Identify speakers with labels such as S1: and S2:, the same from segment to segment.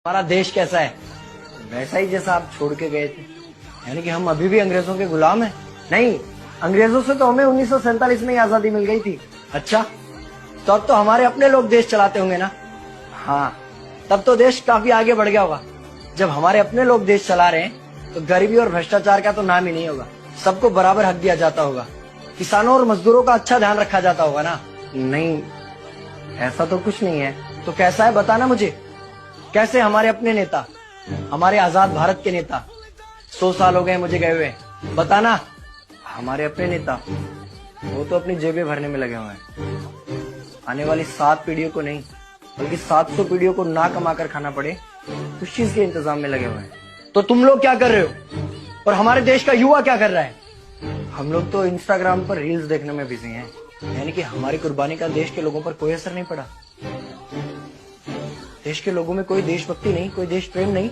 S1: हमारा देश कैसा है? वैसा ही जैसा आप छोड़ के गए थे। यानी कि हम अभी भी अंग्रेजों के गुलाम हैं? नहीं, अंग्रेजों से तो हमें 1947 में ही आजादी मिल गई थी। अच्छा, तो अब तो हमारे अपने लोग देश चलाते होंगे ना? हाँ, तब तो देश काफी आगे बढ़ गया होगा। जब हमारे अपने लोग देश चला रहे हैं तो गरीबी और भ्रष्टाचार का तो नाम ही नहीं होगा। सबको बराबर हक दिया जाता होगा, किसानों और मजदूरों का अच्छा ध्यान रखा जाता होगा ना? नहीं, ऐसा तो कुछ नहीं है। तो कैसा है बताना मुझे। कैसे हमारे अपने नेता, हमारे आजाद भारत के नेता, 100 साल हो गए मुझे गए हुए, बताना। हमारे अपने नेता वो तो अपनी जेबें भरने में लगे हुए हैं। आने वाली 7 पीढ़ियों को नहीं बल्कि 700 पीढ़ियों को ना कमा कर खाना पड़े उस चीज के इंतजाम में लगे हुए हैं। तो तुम लोग क्या कर रहे हो और हमारे देश का युवा क्या कर रहा है? हम लोग तो इंस्टाग्राम पर रील्स देखने में बिजी हैं। यानी कि हमारी कुर्बानी का देश के लोगों पर कोई असर नहीं पड़ा। देश के लोगों में कोई देशभक्ति नहीं, कोई देश प्रेम नहीं।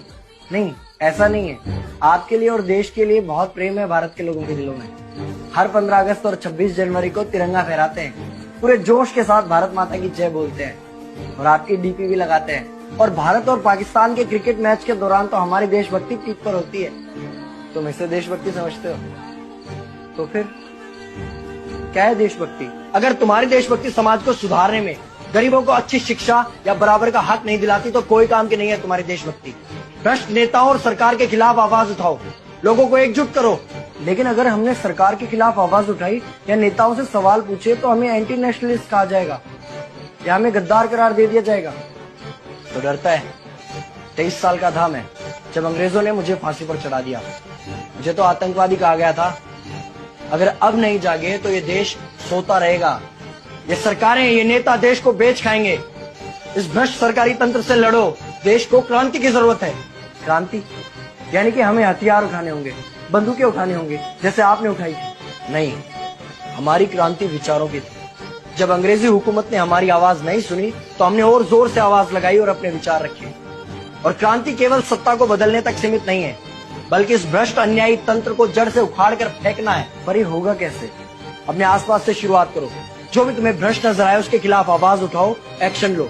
S1: नहीं, ऐसा नहीं है। आपके लिए और देश के लिए बहुत प्रेम है भारत के लोगों के दिलों में। हर 15 अगस्त और 26 जनवरी को तिरंगा फहराते हैं, पूरे जोश के साथ भारत माता की जय बोलते हैं और आपकी डीपी भी लगाते हैं। और भारत और पाकिस्तान के क्रिकेट मैच के दौरान तो हमारी देशभक्ति पीक पर होती है। तुम इसे देशभक्ति समझते हो? तो फिर क्या है देशभक्ति? अगर तुम्हारी देशभक्ति समाज को सुधारने में, गरीबों को अच्छी शिक्षा या बराबर का हक नहीं दिलाती तो कोई काम की नहीं है तुम्हारी देशभक्ति। भ्रष्ट नेताओं और सरकार के खिलाफ आवाज उठाओ, लोगों को एकजुट करो। लेकिन अगर हमने सरकार के खिलाफ आवाज उठाई या नेताओं से सवाल पूछे तो हमें एंटी नेशनलिस्ट कहा जाएगा या हमें गद्दार करार दे दिया जाएगा। तो डरता है। 23 साल का था मैं जब अंग्रेजों ने मुझे फांसी पर चढ़ा दिया। मुझे तो आतंकवादी कहा गया था। अगर अब नहीं जागे तो ये देश सोता रहेगा। ये सरकारें, ये नेता देश को बेच खाएंगे। इस भ्रष्ट सरकारी तंत्र से लड़ो। देश को क्रांति की जरूरत है। क्रांति यानी कि हमें हथियार उठाने होंगे, बंदूकें उठानी होंगी जैसे आपने उठाई थी। नहीं, हमारी क्रांति विचारों की थी। जब अंग्रेजी हुकूमत ने हमारी आवाज नहीं सुनी तो हमने और जोर से आवाज लगाई और अपने विचार रखे। और क्रांति केवल सत्ता को बदलने तक सीमित नहीं है, बल्कि इस भ्रष्ट अन्यायी तंत्र को जड़ से उखाड़ कर फेंकना है। पर ये होगा कैसे? अपने आसपास से शुरुआत करो। जो भी तुम्हें भ्रष्ट नजर आए उसके खिलाफ आवाज उठाओ, एक्शन लो।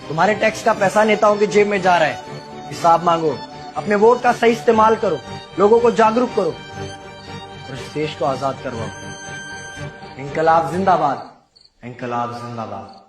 S1: तुम्हारे टैक्स का पैसा नेताओं की जेब में जा रहा है, हिसाब मांगो। अपने वोट का सही इस्तेमाल करो, लोगों को जागरूक करो और इस देश को आजाद करवाओ। इंकलाब जिंदाबाद, इंकलाब जिंदाबाद।